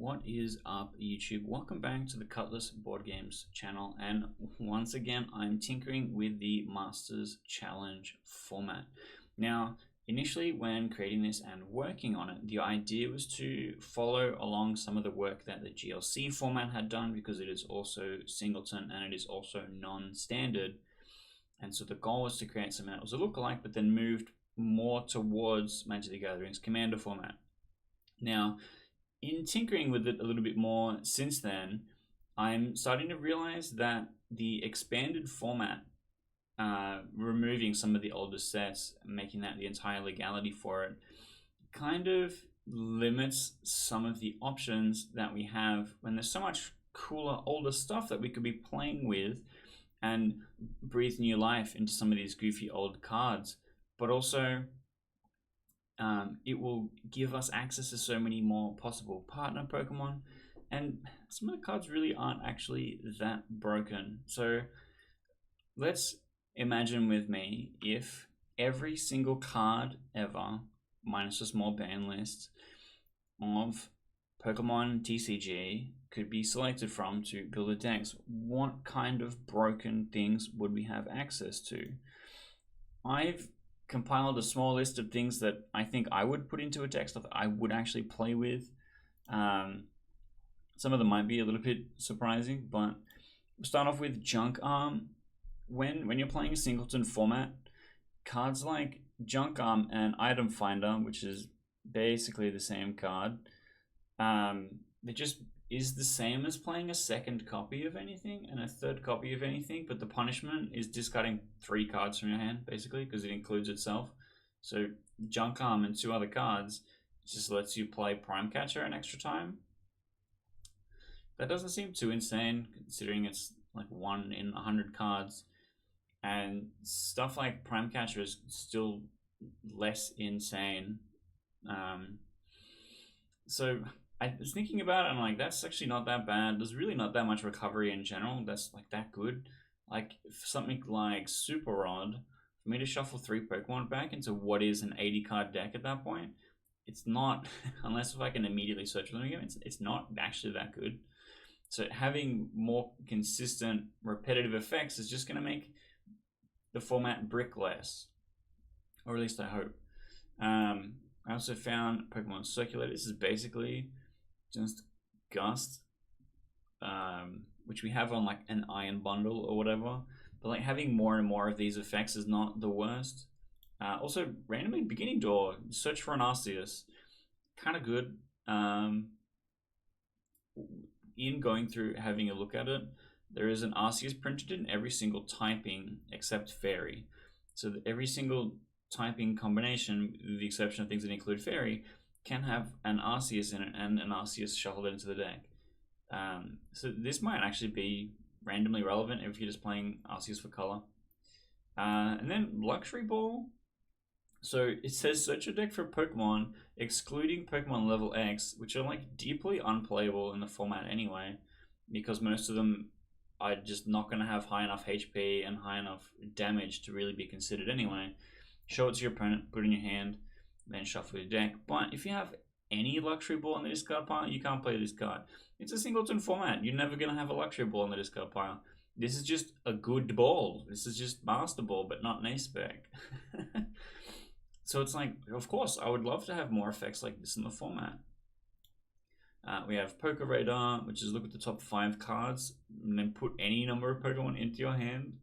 What is up, YouTube? Welcome back to the Cutlass Board Games channel, and once again I'm tinkering with the Masters Challenge format. Now, initially when creating this and working on it, the idea was to follow along some of the work that the GLC format had done, because it is also singleton and it is also non-standard. And so the goal was to create something that was a lookalike, but then moved more towards Magic the Gathering's Commander format. Now, in tinkering with it a little bit more since then, I'm starting to realize that the expanded format, removing some of the older sets, making that the entire legality for it, kind of limits some of the options that we have when there's so much cooler older stuff that we could be playing with and breathe new life into some of these goofy old cards. But also, it will give us access to so many more possible partner Pokemon, and some of the cards really aren't actually that broken. So let's imagine with me if every single card ever, minus a small ban list, of Pokemon TCG could be selected from to build a deck. What kind of broken things would we have access to? I've compiled a small list of things that I think I would put into a deck, stuff that I would actually play with. Some of them might be a little bit surprising, but we'll start off with Junk Arm. When you're playing a singleton format, cards like Junk Arm and Item Finder, which is basically the same card, it just is the same as playing a second copy of anything and a third copy of anything, but the punishment is discarding 3 cards from your hand, basically, because it includes itself. So Junk Arm and 2 other cards just lets you play Prime Catcher an extra time. That doesn't seem too insane, considering it's like 1 in 100 cards. And stuff like Prime Catcher is still less insane. So I was thinking about it, and like, that's actually not that bad. There's really not that much recovery in general that's like that good. Like something like Super Rod, for me to shuffle 3 Pokemon back into what is an 80 card deck at that point, it's not, unless if I can immediately search for them again, it's not actually that good. So having more consistent repetitive effects is just going to make the format brick less, or at least I hope. I also found Pokemon Circulator. This is basically just Gust, which we have on like an Iron Bundle or whatever, but like having more and more of these effects is not the worst. Also, randomly Beginning Door, search for an Arceus, kind of good. In going through having a look at it, there is an Arceus printed in every single typing except Fairy. So every single typing combination, with the exception of things that include Fairy, can have an Arceus in it and an Arceus shuffled into the deck. So this might actually be randomly relevant if you're just playing Arceus for color. And then Luxury Ball. So it says search your deck for Pokemon excluding Pokemon level X, which are like deeply unplayable in the format anyway, because most of them are just not going to have high enough HP and high enough damage to really be considered anyway. Show it to your opponent, put it in your hand, then shuffle your deck. But if you have any Luxury Ball in the discard pile, you can't play this card. It's a singleton format. You're never going to have a Luxury Ball in the discard pile. This is just a good ball. This is just Master Ball, but not an A-Spec. So it's like, of course, I would love to have more effects like this in the format. We have Poker Radar, which is look at the top 5 cards and then put any number of Pokemon into your hand.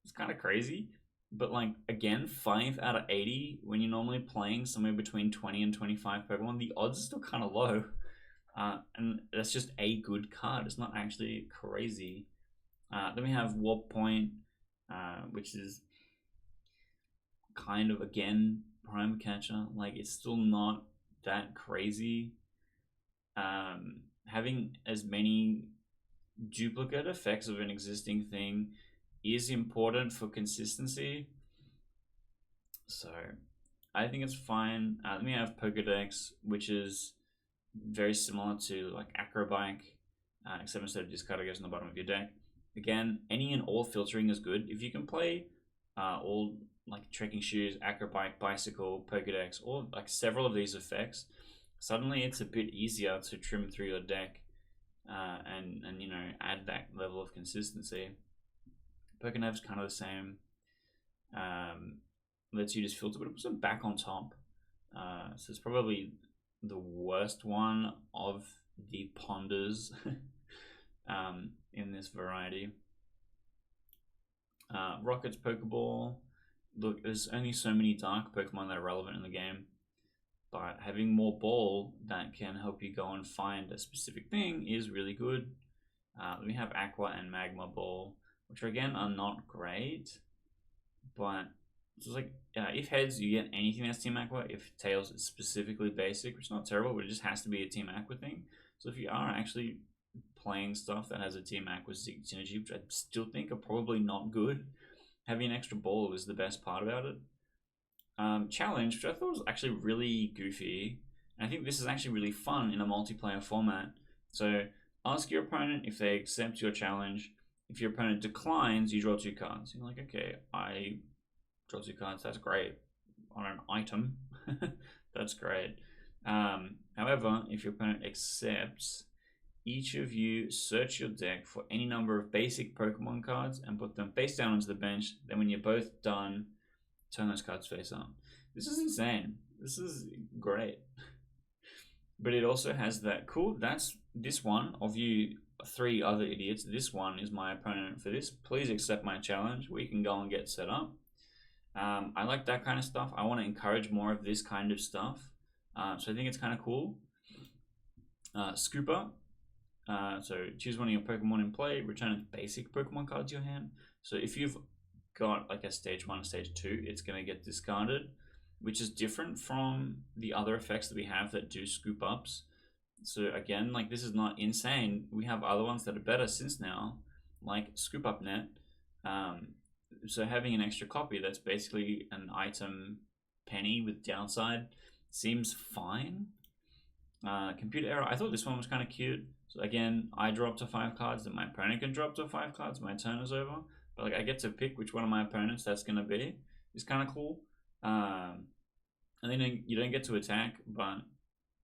It's kind of crazy. But like, again, 5 out of 80, when you're normally playing somewhere between 20 and 25 Pokemon, the odds are still kind of low. And that's just a good card. It's not actually crazy. Then we have Warp Point, which is kind of, again, Prime Catcher. Like, it's still not that crazy. Having as many duplicate effects of an existing thing is important for consistency, so I think it's fine. Then we have Pokedex, which is very similar to like Acrobike, except instead of discard, it goes on the bottom of your deck. Again, any and all filtering is good. If you can play all like Trekking Shoes, Acrobike, Bicycle, Pokedex, or like several of these effects suddenly it's a bit easier to trim through your deck and add that level of consistency. Pokenev's kind of the same. Lets you just filter, but it puts it back on top. So it's probably the worst one of the ponders in this variety. Rocket's Pokeball. Look, there's only so many dark Pokemon that are relevant in the game, but having more ball that can help you go and find a specific thing is really good. We have Aqua and Magma Ball, which again are not great, but it's like if heads you get anything that's Team Aqua. If tails it's specifically basic, which is not terrible, but it just has to be a Team Aqua thing. So if you are actually playing stuff that has a Team Aqua synergy, which I still think are probably not good, having an extra ball is the best part about it. Challenge, which I thought was actually really goofy, and I think this is actually really fun in a multiplayer format. So ask your opponent if they accept your challenge. If your opponent declines, you draw 2 cards. You're like, okay, I draw 2 cards, that's great. On an item, that's great. However, if your opponent accepts, each of you search your deck for any number of basic Pokemon cards and put them face down onto the bench. Then when you're both done, turn those cards face up. This is insane. This is great. But it also has that cool, that's this one of you 3 other idiots. This one is my opponent for this. Please accept my challenge. We can go and get set up. I like that kind of stuff. I want to encourage more of this kind of stuff. So I think it's kind of cool. Scooper. So choose one of your Pokemon in play. Return a basic Pokemon card to your hand. So if you've got like a stage 1 and stage 2, it's going to get discarded, which is different from the other effects that we have that do scoop ups. So again, like this is not insane. We have other ones that are better since now, like Scoop Up Net. So having an extra copy that's basically an item penny with downside seems fine. Computer error. I thought this one was kind of cute. So again, I draw up to 5 cards, then my opponent can draw up to 5 cards. My turn is over, but like I get to pick which one of my opponents that's gonna be. It's kind of cool. And then you don't get to attack, but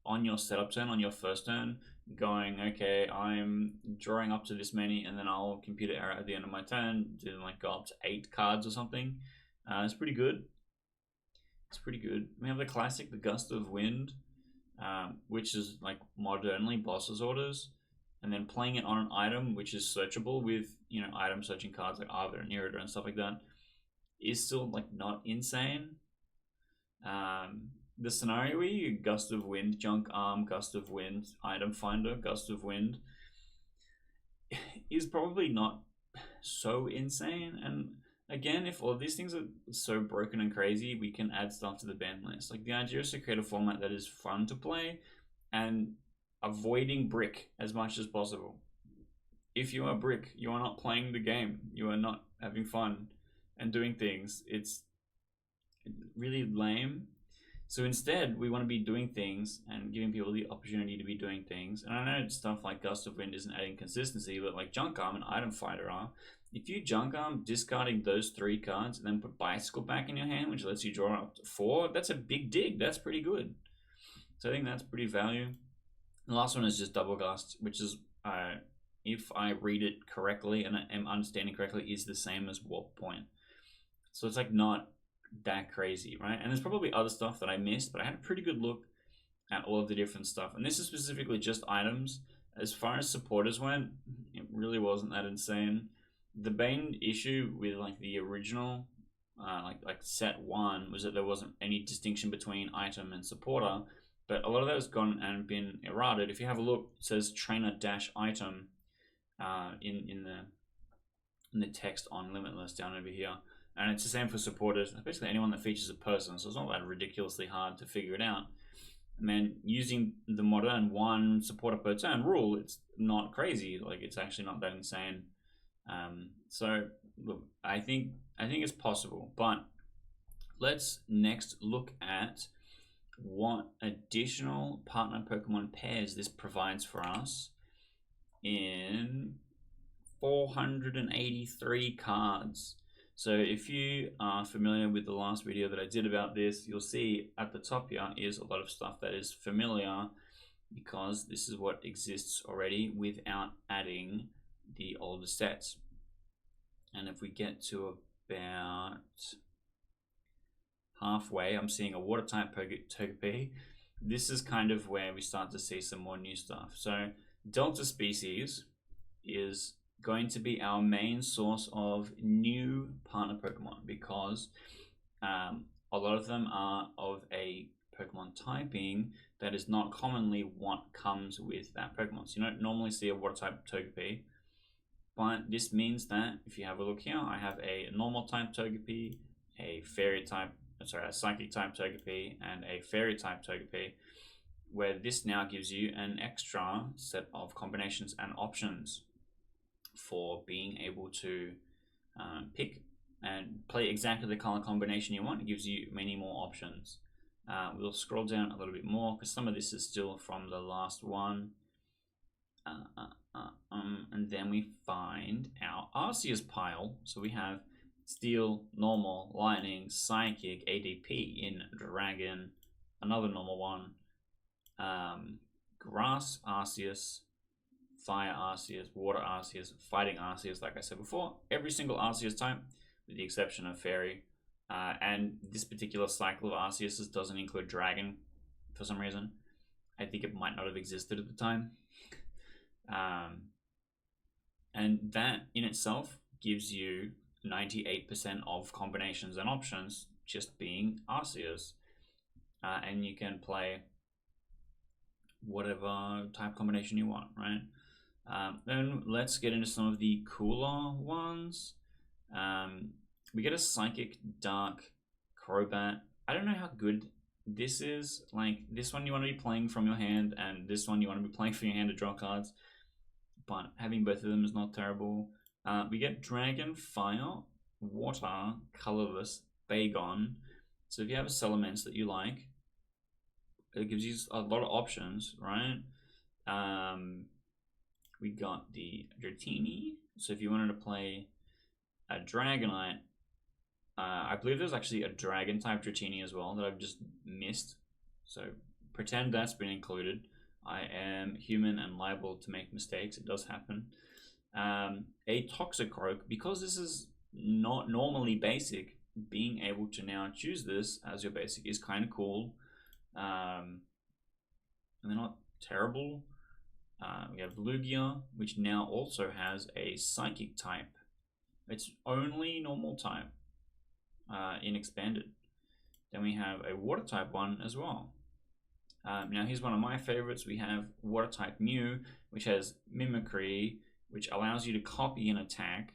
on your setup turn, on your first turn, going, okay, I'm drawing up to this many, and then I'll computer error at the end of my turn, do like go up to 8 cards or something. It's pretty good. It's pretty good. We have the classic, the Gust of Wind, which is like modernly boss's orders, and then playing it on an item which is searchable with item searching cards like Arbiter and Irida and stuff like that is still like not insane. The scenario where you Gust of Wind, Junk Arm, Gust of Wind, Item Finder, Gust of Wind is probably not so insane. And again, if all of these things are so broken and crazy, we can add stuff to the ban list. Like the idea is to create a format that is fun to play and avoiding brick as much as possible. If you are brick, you are not playing the game. You are not having fun and doing things. It's really lame. So instead, we want to be doing things and giving people the opportunity to be doing things. And I know stuff like Gust of Wind isn't adding consistency, but like Junk Arm and Item Fighter are. If you Junk Arm, discarding those 3 cards, and then put Bicycle back in your hand, which lets you draw up to 4, that's a big dig. That's pretty good. So I think that's pretty value. The last one is just Double Gust, which is, if I read it correctly and I am understanding correctly, is the same as Warp Point. So it's like not that crazy, right? And there's probably other stuff that I missed, but I had a pretty good look at all of the different stuff. And this is specifically just items. As far as supporters went, it really wasn't that insane. The main issue with like the original, like set 1, was that there wasn't any distinction between item and supporter. But a lot of that has gone and been errated. If you have a look, it says trainer-item in the text on Limitless down over here. And it's the same for supporters, basically anyone that features a person, so it's not that ridiculously hard to figure it out. And then using the modern 1 supporter per turn rule, it's not crazy. Like it's actually not that insane. So look, I think it's possible, but let's next look at what additional partner Pokemon pairs this provides for us in 483 cards. So if you are familiar with the last video that I did about this, you'll see at the top here is a lot of stuff that is familiar because this is what exists already without adding the older sets. And if we get to about halfway, I'm seeing a water type Togepi. This is kind of where we start to see some more new stuff. So Delta species is going to be our main source of new partner Pokemon because a lot of them are of a Pokemon typing that is not commonly what comes with that Pokemon. So you don't normally see a water type Togepi, but this means that if you have a look here, I have a normal type Togepi, a psychic type Togepi, and a fairy type Togepi, where this now gives you an extra set of combinations and options for being able to pick and play exactly the color combination you want. It gives you many more options. We'll scroll down a little bit more because some of this is still from the last one. And then we find our Arceus pile. So we have Steel, Normal, Lightning, Psychic, ADP in Dragon, another normal one, Grass Arceus, Fire Arceus, Water Arceus, Fighting Arceus, like I said before. Every single Arceus type, with the exception of Fairy. And this particular cycle of Arceus doesn't include Dragon for some reason. I think it might not have existed at the time. And that in itself gives you 98% of combinations and options just being Arceus. And you can play whatever type combination you want, right? Then let's get into some of the cooler ones. We get a Psychic Dark Crobat. I don't know how good this is. Like, this one you want to be playing from your hand, and this one you want to be playing from your hand to draw cards. But having both of them is not terrible. We get Dragon, Fire, Water, Colorless, Bagon. So if you have a Salamence that you like, it gives you a lot of options, right? We got the Dratini. So if you wanted to play a Dragonite, I believe there's actually a Dragon type Dratini as well that I've just missed. So pretend that's been included. I am human and liable to make mistakes. It does happen. A Toxicroak, because this is not normally basic, being able to now choose this as your basic is kind of cool. And they're not terrible. We have Lugia, which now also has a Psychic type. It's only normal type in Expanded. Then we have a Water type one as well. Now here's one of my favorites. We have Water type Mew, which has Mimicry, which allows you to copy an attack,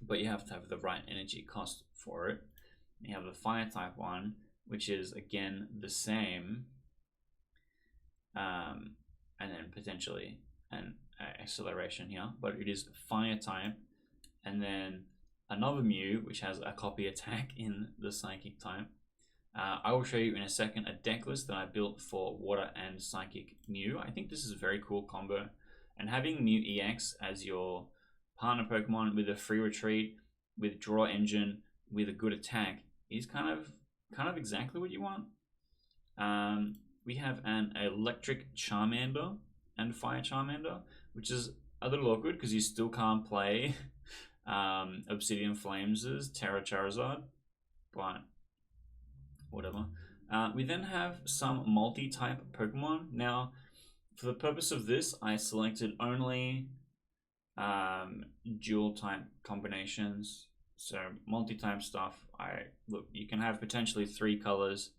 but you have to have the right energy cost for it. You have the Fire type one, which is again the same, and then potentially an acceleration here, but it is Fire type. And then another Mew, which has a copy attack in the Psychic type. I will show you in a second a deck list that I built for Water and Psychic Mew. I think this is a very cool combo. And having Mew EX as your partner Pokemon with a free retreat, with draw engine, with a good attack is kind of exactly what you want. We have an Electric Charmander and Fire Charmander, which is a little awkward because you still can't play Obsidian Flames' Terra Charizard, but whatever. We then have some multi-type Pokemon. Now, for the purpose of this, I selected only dual-type combinations. So multi-type stuff. Look, you can have potentially 3 colors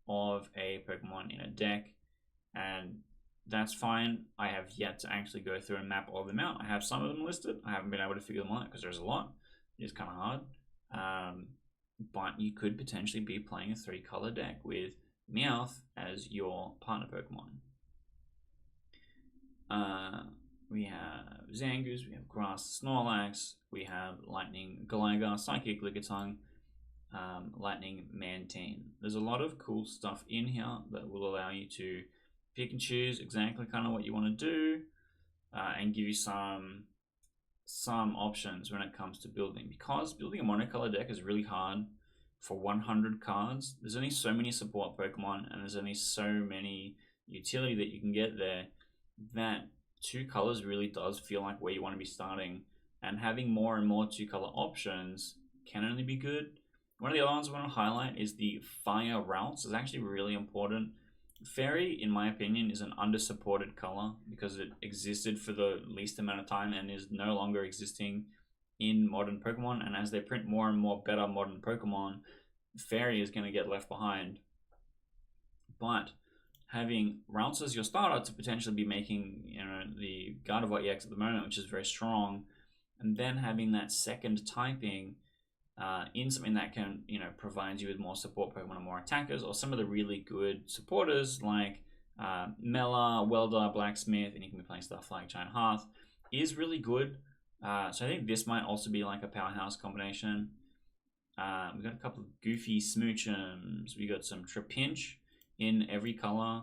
of a Pokemon in a deck, and that's fine. I have yet to actually go through and map all of them out. I have some of them listed. I haven't been able to figure them out because there's a lot. It's kind of hard. But you could potentially be playing a 3-color deck with Meowth as your partner Pokemon. We have Zangoose, we have Grass Snorlax, we have Lightning Galaga, Psychic Lickitung, Lightning Mantine. There's a lot of cool stuff in here that will allow you to pick and choose exactly kind of what you want to do, and give you some some options when it comes to building, because building a monocolor deck is really hard. For 100 cards, there's only so many support Pokemon, and there's only so many utility that you can get there, that 2 colors really does feel like where you want to be starting. And having more and more 2 color options can only be good. One of the other ones I want to highlight is the fire routes. It's actually really important. Fairy, in my opinion, is an under-supported color because it existed for the least amount of time and is no longer existing in modern Pokemon. And as they print more and more better modern Pokemon, Fairy is going to get left behind. But having routes as your starter to potentially be making, the Gardevoir EX at the moment, which is very strong, and then having that second typing in something that can, provide you with more support Pokemon and more attackers, or some of the really good supporters like Mela, Welder, Blacksmith, and you can be playing stuff like Giant Hearth, is really good. So I think this might also be like a powerhouse combination. We've got a couple of goofy Smoochums. We got some Trapinch in every color,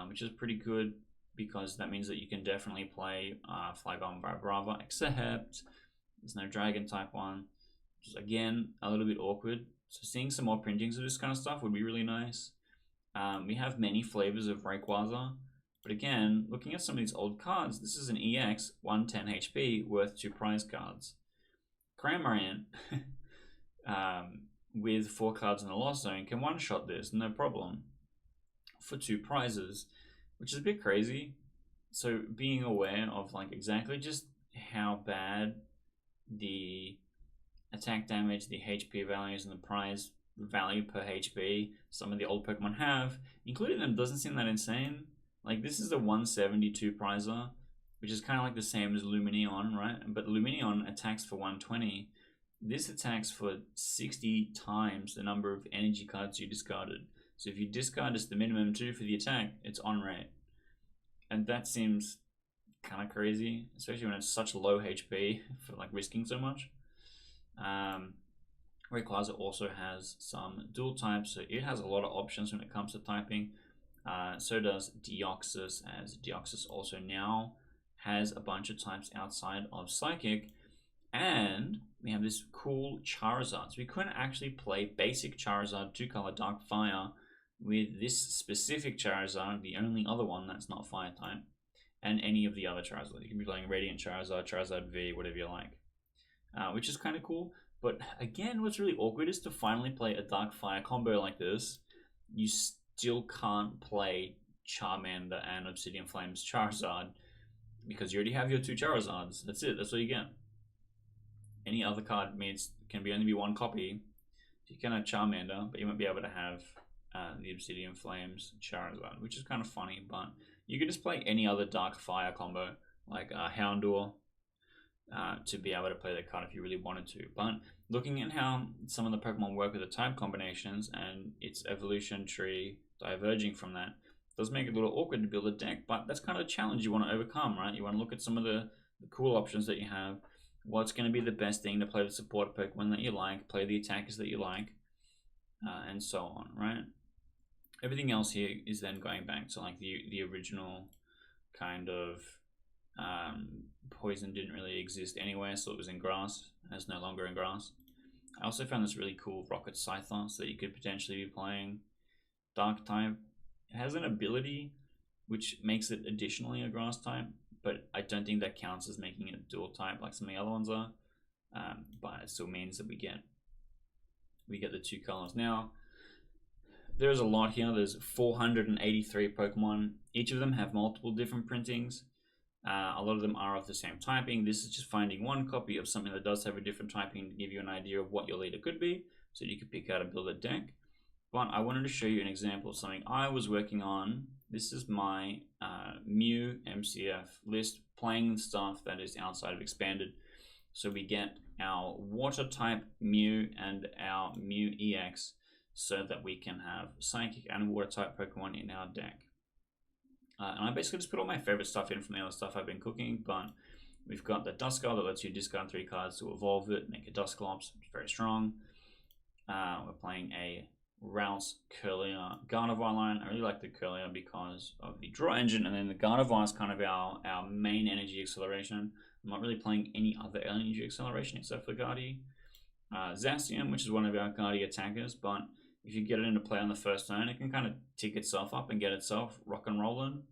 which is pretty good because that means that you can definitely play Flygon, Vibrava, except there's no Dragon type one, which is again a little bit awkward. So seeing some more printings of this kind of stuff would be really nice. We have many flavors of Rayquaza, but again, looking at some of these old cards, this is an EX 110 HP worth 2 prize cards. Cramorant with 4 cards in the Lost Zone can one-shot this, no problem, for 2 prizes, which is a bit crazy. So being aware of like exactly just how bad the attack damage, the HP values, and the prize value per HP some of the old Pokemon have, including them, doesn't seem that insane. Like this is a 172 prizer, which is kind of like the same as Lumineon, right? But Lumineon attacks for 120. This attacks for 60 times the number of energy cards you discarded. So if you discard just the minimum 2 for the attack, it's on rate. And that seems kind of crazy, especially when it's such low HP for like risking so much. Rayquaza also has some dual types, so it has a lot of options when it comes to typing. So does Deoxys, as Deoxys also now has a bunch of types outside of Psychic. And we have this cool Charizard. So we couldn't actually play basic Charizard 2-color Dark Fire with this specific Charizard, the only other one that's not Fire type, and any of the other Charizard. You can be playing Radiant Charizard, Charizard V, whatever you like, which is kind of cool. But again, what's really awkward is to finally play a Dark Fire combo like this. You still can't play Charmander and Obsidian Flames Charizard because you already have your 2 Charizards. That's it. That's what you get. Any other card can only be 1 copy. You can have Charmander, but you won't be able to have the Obsidian Flames Charizard, which is kind of funny. But you could just play any other Dark Fire combo, like Houndour, to be able to play that card if you really wanted to. But looking at how some of the Pokemon work with the type combinations and its evolution tree diverging from that, does make it a little awkward to build a deck. But that's kind of a challenge you want to overcome, right? You want to look at some of the cool options that you have. What's going to be the best thing to play the support Pokemon that you like, play the attackers that you like, and so on, right? Everything else here is then going back to like the original kind of poison didn't really exist anywhere, so it was in grass, and it's no longer in grass. I also found this really cool Rocket Scyther, so that you could potentially be playing Dark type. It has an ability which makes it additionally a grass type, but I don't think that counts as making it dual type like some of the other ones are. But it still means that we get the 2 colors. Now, there's a lot here. There's 483 Pokemon. Each of them have multiple different printings. A lot of them are of the same typing. This is just finding 1 copy of something that does have a different typing to give you an idea of what your leader could be, so you could pick out and build a deck. But I wanted to show you an example of something I was working on. This is my Mew MCF list, playing stuff that is outside of Expanded. So we get our Water type Mew and our Mew EX, so that we can have Psychic and Water type Pokemon in our deck. And I basically just put all my favorite stuff in from the other stuff I've been cooking, but we've got the Duskull that lets you discard 3 cards to evolve it, make a Dusclops, it's very strong. We're playing a Rouse, Curlier, Gardevoir line. I really like the Curlier because of the draw engine, and then the Gardevoir is kind of our main energy acceleration. I'm not really playing any other energy acceleration except for Guardi. Zacian, which is one of our Guardi attackers, but if you get it into play on the first turn, it can kind of tick itself up and get itself rock and rolling.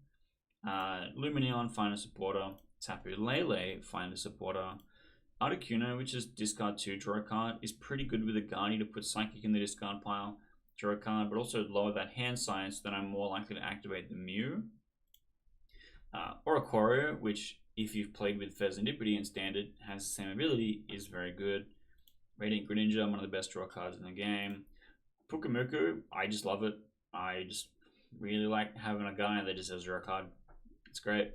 Lumineon, find a supporter. Tapu Lele, find a supporter. Articuno, which is discard 2, draw a card, is pretty good with a Guardi to put Psychic in the discard pile, draw a card, but also lower that hand size so that I'm more likely to activate the Mew. Oricorio, which if you've played with Fezandipity in Standard, has the same ability, is very good. Radiant Greninja, one of the best draw cards in the game. Pukamuku, I just love it. I just really like having a guy that just has draw a card. It's great.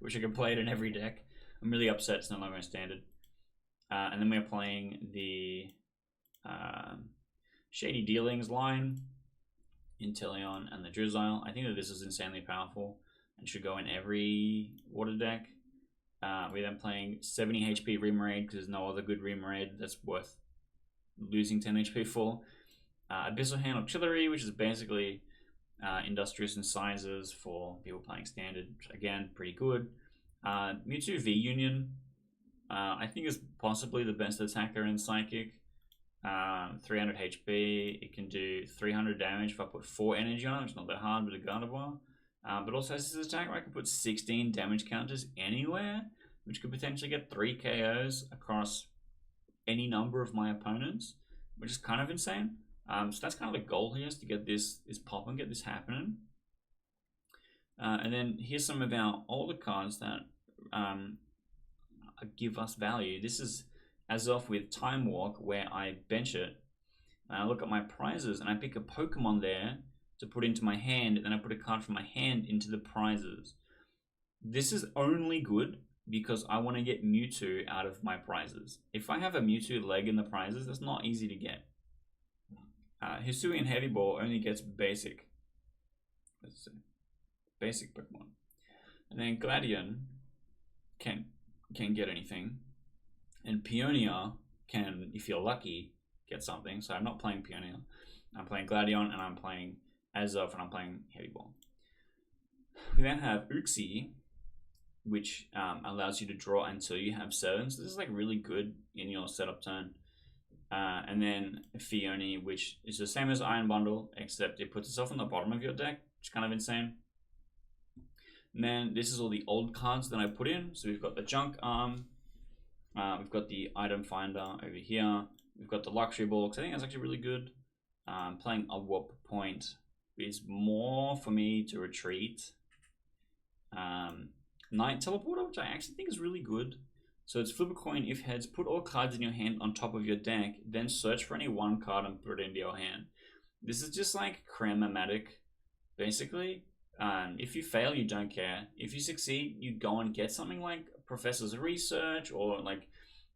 Wish I could play it in every deck. I'm really upset it's no longer Standard. And then we're playing the Shady Dealings line, Inteleon, and the Drizzile. I think that this is insanely powerful and should go in every water deck. We're then playing 70 HP Remoraid because there's no other good Remoraid that's worth losing 10 HP for. Abyssal Hand Auxiliary, which is basically Industrious Incisors for people playing Standard, which again, pretty good. Mewtwo V-Union, I think is possibly the best attacker in Psychic. 300 HP, it can do 300 damage if I put 4 energy on it, which is not that hard with a Gardevoir. But also has this attack where I can put 16 damage counters anywhere, which could potentially get 3 KOs across any number of my opponents, which is kind of insane. So that's kind of the goal here, is to get this pop and get this happening. And then here's some of our older cards that give us value. This is as off with Time Walk, where I bench it, and I look at my prizes, and I pick a Pokemon there to put into my hand, and then I put a card from my hand into the prizes. This is only good because I want to get Mewtwo out of my prizes. If I have a Mewtwo leg in the prizes, that's not easy to get. Hisuian Heavy Ball only gets basic. Let's see. Basic Pokemon. And then Gladion can get anything. And Peonia can, if you're lucky, get something. So I'm not playing Peonia. I'm playing Gladion, and I'm playing Azov, and I'm playing Heavy Ball. We then have Uxie, which allows you to draw until you have 7. So this is like really good in your setup turn. And then Fione, which is the same as Iron Bundle, except it puts itself on the bottom of your deck, which is kind of insane. And then this is all the old cards that I put in. So we've got the Junk Arm, we've got the Item Finder over here, we've got the Luxury Ball, because I think that's actually really good. Playing a Warp Point is more for me to retreat. Night Teleporter, which I actually think is really good. So it's flip a coin if heads, put all cards in your hand on top of your deck, then search for any one card and put it into your hand. This is just like Cram-O-Matic, basically. If you fail, you don't care. If you succeed, you go and get something like Professor's Research or like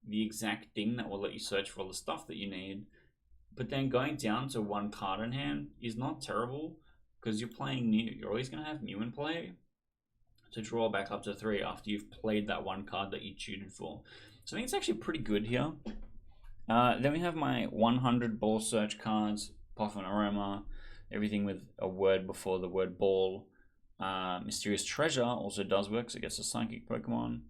the exact thing that will let you search for all the stuff that you need. But then going down to one card in hand is not terrible because you're playing Mew. You're always going to have Mew in play to draw back up to 3 after you've played that one card that you tutored for. So I think it's actually pretty good here. Then we have my 100 ball search cards, Puff and Aroma, everything with a word before the word ball. Mysterious Treasure also does work, so it gets a Psychic Pokemon.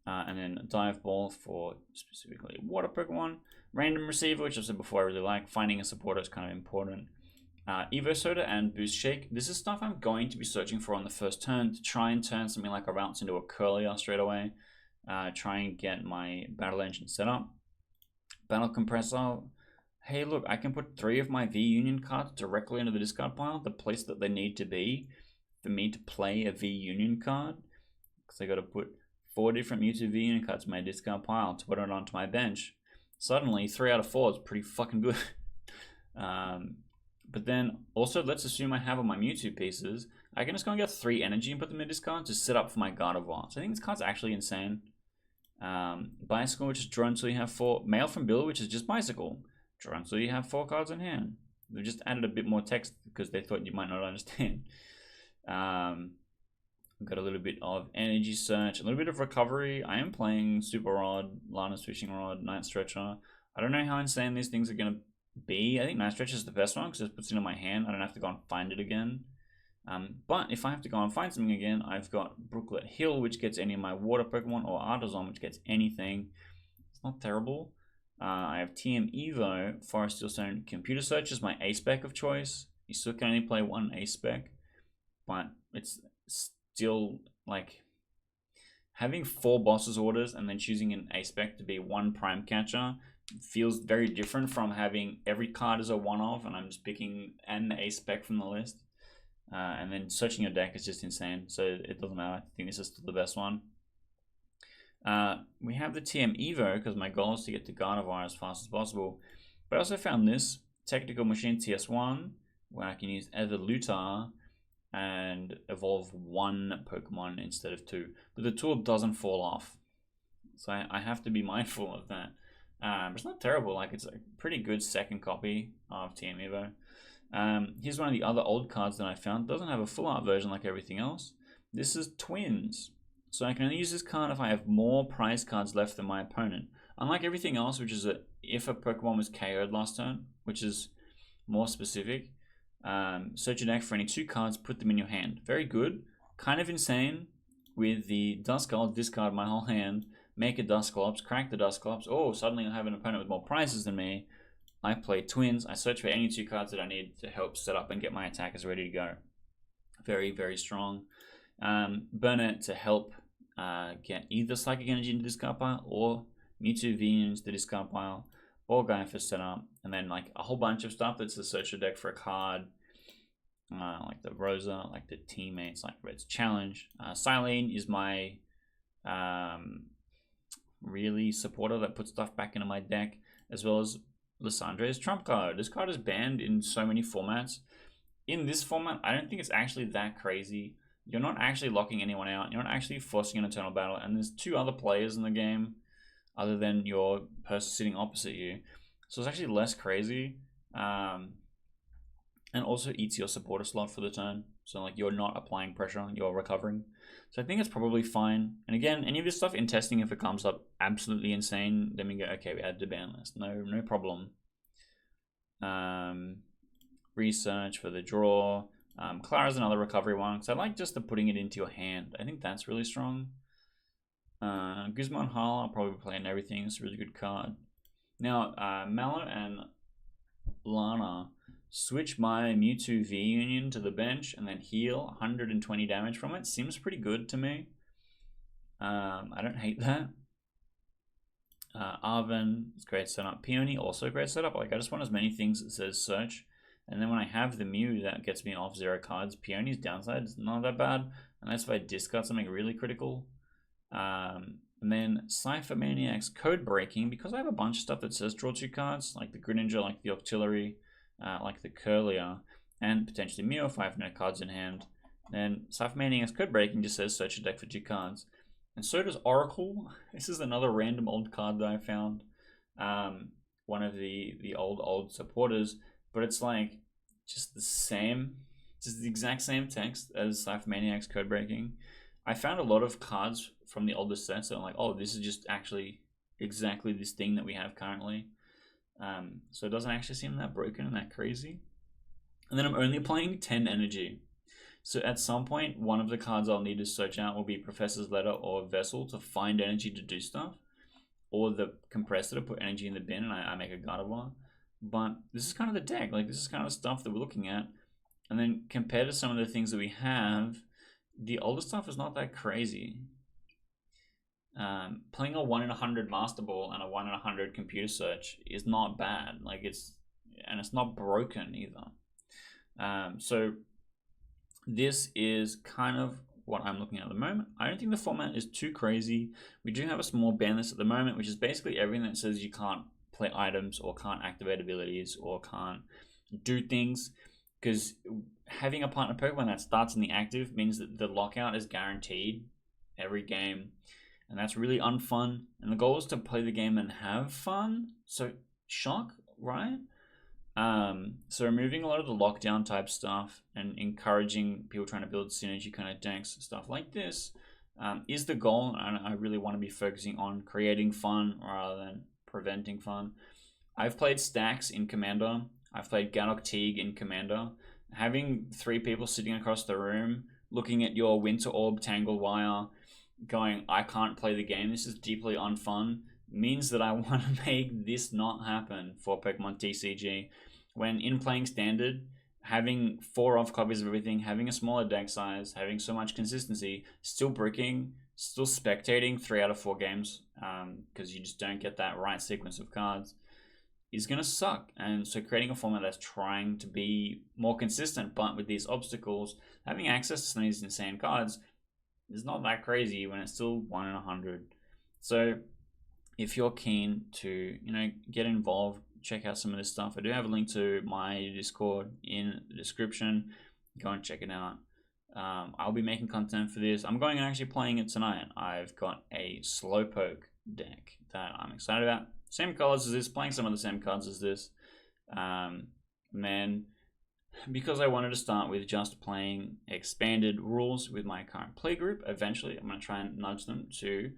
And then Dive Ball for specifically water Pokemon. Random Receiver, which I said before I really like. Finding a supporter is kind of important. Evo Soda and Boost Shake. This is stuff I'm going to be searching for on the first turn to try and turn something like a Routes into a Curlier straight away. Try and get my Battle Engine set up. Battle Compressor. Hey, look, I can put 3 of my V-Union cards directly into the discard pile, the place that they need to be for me to play a V-Union card. Because I got to put 4 different Mewtwo V-Union cards in my discard pile to put it onto my bench. Suddenly, 3 out of 4 is pretty fucking good. But then, also, let's assume I have all my Mewtwo pieces. I can just go and get 3 energy and put them in discard to set up for my Gardevoir. So I think this card's actually insane. Bicycle, which is draw until you have 4. Mail from Bill, which is just Bicycle. Draw until you have 4 cards in hand. They just added a bit more text because they thought you might not understand. We've got a little bit of Energy Search, a little bit of Recovery. I am playing Super Rod, Lana's Fishing Rod, Night Stretcher. I don't know how insane these things are going to B. I think Night Stretch is the best one because it puts it in my hand. I don't have to go and find it again. But if I have to go and find something again, I've got Brooklet Hill, which gets any of my water Pokemon, or Artazon, which gets anything. It's not terrible. I have TM Evo, Forest Steelstone, Computer Search is my A-Spec of choice. You still can only play one A-Spec, but it's still like having 4 bosses orders and then choosing an A-Spec to be one prime catcher feels very different from having every card as a one-off and I'm just picking an A-Spec from the list. And then searching your deck is just insane, so it doesn't matter. I think this is still the best one. We have the TM Evo because my goal is to get to Gardevoir as fast as possible. But I also found this Technical Machine TS1 where I can use Evolutar and evolve 1 Pokemon instead of 2. But the tool doesn't fall off, so I have to be mindful of that. But it's not terrible. Like, it's a pretty good second copy of TM Evo. Here's one of the other old cards that I found. It doesn't have a full art version like everything else. This is Twins. So I can only use this card if I have more prize cards left than my opponent. Unlike everything else, which is that if a Pokemon was KO'd last turn, which is more specific, search your deck for any 2 cards, put them in your hand. Very good. Kind of insane with the Duskull, discard my whole hand, make a Dusclops, crack the Dusclops. Oh, suddenly I have an opponent with more prizes than me. I play Twins. I search for any 2 cards that I need to help set up and get my attackers ready to go. Very, very strong. Burn it to help get either Psychic Energy into discard pile or Mewtwo V into the discard pile, or Gaia for setup, and then like a whole bunch of stuff that's the search your deck for a card, like the Rosa, like the Teammates, like Red's Challenge. Silene is my really supporter that puts stuff back into my deck, as well as Lissandre's Trump card. This card is banned in so many formats. In this format, I don't think it's actually that crazy. You're not actually locking anyone out. You're not actually forcing an eternal battle. And there's 2 other players in the game other than your person sitting opposite you. So it's actually less crazy. And also eats your supporter slot for the turn. So like you're not applying pressure, you're recovering. So I think it's probably fine. And again, any of this stuff in testing, if it comes up absolutely insane, then we go, okay, we add to ban list. No problem. Research for the draw. Clara's another recovery one, because I like just the putting it into your hand. I think that's really strong. Guzman Hall, I'll probably play in everything. It's a really good card. Now, Mallow and Lana switch my Mewtwo V Union to the bench and then heal 120 damage from it. Seems pretty good to me. I don't hate that. Arven is great setup. Peony also great setup. Like, I just want as many things that says search. And then when I have the Mew that gets me off 0 cards, Peony's downside is not that bad. Unless if I discard something really critical. And then Cypher Maniac's Code Breaking, because I have a bunch of stuff that says draw 2 cards, like the Greninja, like the Octillery, like the Curlier, and potentially Mew if I have no cards in hand. Then Cypher Maniac's Code Breaking just says search your deck for 2 cards. And so does Oracle. This is another random old card that I found. One of the old supporters. But it's like just the same, just the exact same text as Cypher Maniac's Code Breaking. I found a lot of cards from the older sets that I'm like, oh, this is just actually exactly this thing that we have currently. So it doesn't actually seem that broken and that crazy. And then I'm only playing 10 energy. So at some point, one of the cards I'll need to search out will be Professor's Letter or Vessel to find energy to do stuff. Or the Compressor to put energy in the bin and I make a Gardevoir. But this is kind of the deck. Like, this is kind of stuff that we're looking at. And then compared to some of the things that we have, the older stuff is not that crazy. Playing a 1 in 100 Master Ball and a 1 in 100 Computer Search is not bad. Like, it's not broken either. So this is kind of what I'm looking at the moment. I don't think the format is too crazy. We do have a small ban list at the moment, which is basically everything that says you can't play items or can't activate abilities or can't do things, because having a partner Pokemon that starts in the active means that the lockout is guaranteed every game, and that's really unfun. And the goal is to play the game and have fun. So shock, right? So removing a lot of the lockdown type stuff and encouraging people trying to build synergy kind of decks, stuff like this, is the goal. And I really want to be focusing on creating fun rather than preventing fun. I've played Stacks in Commander. I've played Gadok Teague in Commander. Having 3 people sitting across the room, looking at your Winter Orb Tangle Wire, going, I can't play the game, this is deeply unfun, means that I want to make this not happen for Pokemon TCG. When in playing Standard, having 4 off copies of everything, having a smaller deck size, having so much consistency, still bricking, still spectating 3 out of 4 games, because you just don't get that right sequence of cards, is going to suck. And so creating a format that's trying to be more consistent, but with these obstacles, having access to some of these insane cards is not that crazy when it's still 1 in 100. So if you're keen to, get involved, check out some of this stuff. I do have a link to my Discord in the description. Go and check it out. I'll be making content for this. I'm going and actually playing it tonight. I've got a Slowpoke deck that I'm excited about. Same colors as this, playing some of the same cards as this. Because I wanted to start with just playing expanded rules with my current play group, eventually I'm going to try and nudge them to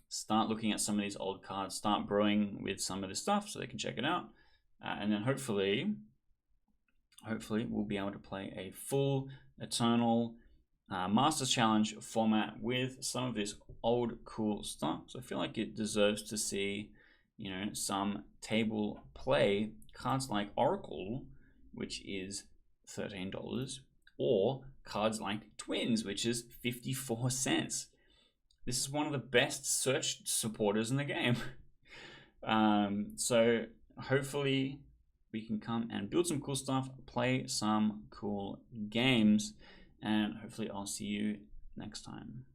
start looking at some of these old cards, start brewing with some of this stuff so they can check it out. And then hopefully we'll be able to play a full Eternal Masters Challenge format with some of this old cool stuff. So I feel like it deserves to see, some table play cards like Oracle, which is $13, or cards like Twins, which is 54 cents. This is one of the best search supporters in the game. So hopefully we can come and build some cool stuff, play some cool games, and hopefully I'll see you next time.